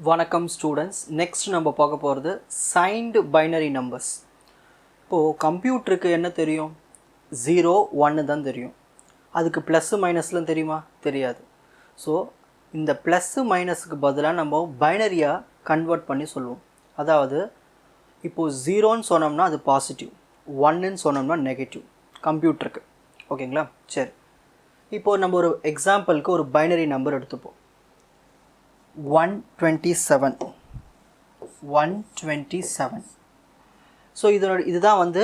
வணக்கம் students. Next நம்ம பார்க்க போகிறது சைன்டு பைனரி நம்பர்ஸ். இப்போது கம்ப்யூட்டருக்கு என்ன தெரியும்? 0 1 தான் தெரியும். அதுக்கு ப்ளஸ்ஸு மைனஸ்லாம் தெரியுமா? தெரியாது. ஸோ இந்த ப்ளஸ்ஸு மைனஸுக்கு பதிலாக நம்ம பைனரியாக கன்வெர்ட் பண்ணி சொல்லுவோம். அதாவது இப்போது 0ன்னு சொன்னோம்னா அது பாசிட்டிவ், 1ன்னு சொன்னோம்னா நெகட்டிவ் கம்ப்யூட்டருக்கு. ஓகேங்களா? சரி, இப்போது நம்ம ஒரு எக்ஸாம்பிளுக்கு ஒரு பைனரி நம்பர் எடுத்துப்போம். 127. ஸோ இதுதான் வந்து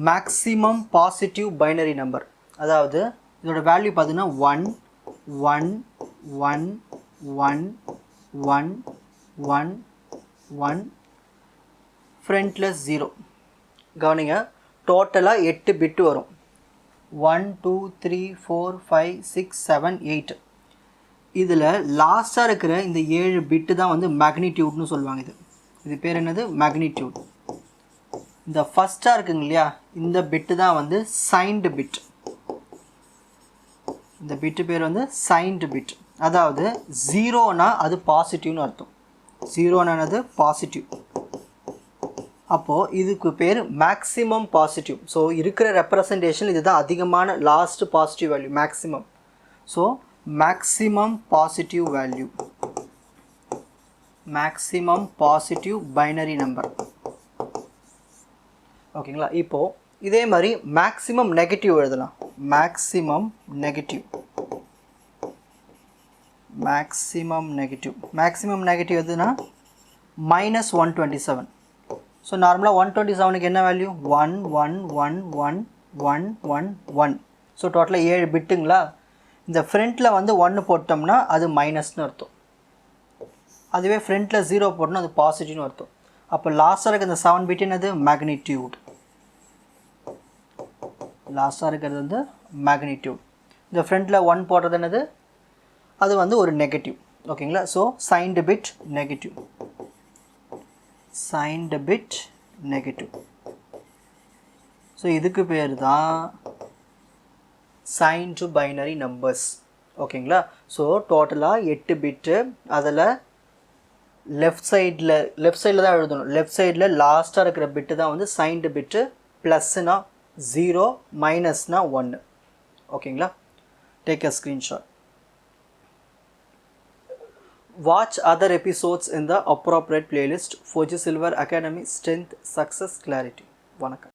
மேக்ஸிமம் பாசிட்டிவ் பைனரி நம்பர். அதாவது இதோட வேல்யூ பார்த்தீங்கன்னா 1 1 1 1 1 1 1 ஃப்ரண்ட்டில் 0. கவனிங்க, டோட்டலாக 8 பிட்டு வரும். 1 2 3 4 5 6 7 8. இதில் லாஸ்ட்டாக இருக்கிற இந்த 7 பிட்டு தான் வந்து மேக்னிடியூட்னு சொல்லுவாங்க. இது பேர் என்னது? மேக்னிடியூட். இந்த ஃபஸ்ட்டாக இருக்குங்க இல்லையா, இந்த பிட்டு தான் வந்து சைன்டு பிட். இந்த பிட்டு பேர் வந்து சைன்டு பிட். அதாவது 0னா அது பாசிட்டிவ்னு அர்த்தம். 0னானது பாசிட்டிவ். அப்போது இதுக்கு பேர் மேக்ஸிமம் பாசிட்டிவ். ஸோ இருக்கிற ரெப்ரசன்டேஷன் இதுதான் அதிகமான last positive value maximum. So maximum positive value, maximum positive binary number. ஓகேங்களா? இப்போது இதே மாதிரி மேக்ஸிமம் நெகட்டிவ் எழுதலாம். மேக்ஸிமம் நெகட்டிவ் எதுனா -127. ஸோ நார்மலாக 127க்கு என்ன வேல்யூ? 1 1 1 1 1 1 1. ஸோ டோட்டலாக 7 பிட்டுங்களா? இந்த ஃப்ரண்ட்டில் வந்து 1 போட்டோம்னா அது மைனஸ்னு அர்த்தம். அதுவே ஃப்ரண்ட்டில் 0 போட்டோம்னா அது பாசிட்டிவ்னு அர்த்தம். அப்போ லாஸ்ட்டாக இருக்க இந்த 7 பிட் என்னது? மேக்னிடியூட். லாஸ்ட்டாக இருக்கிறது வந்து மேக்னிடியூட். இந்த ஃப்ரண்ட்டில் 1 போடுறது என்னது? அது வந்து ஒரு நெகட்டிவ். ஓகேங்களா? So signed bit negative. Signed bit negative. So இதுக்கு பேர் தான் சைன் டு பைனரி நம்பர்ஸ். ஓகேங்களா? ஸோ டோட்டலாக 8 பிட்டு. அதில் லெஃப்ட் சைடில் தான் எழுதணும். லெஃப்ட் சைடில் லாஸ்ட்டாக இருக்கிற பிட்டு தான் வந்து சைன்டு பிட்டு. ப்ளஸ்னா 0, மைனஸ்னா 1. ஓகேங்களா? Take a screenshot. Watch other episodes in the appropriate playlist. Fuji Silver Academy, Strength, Success, Clarity. வணக்கம்.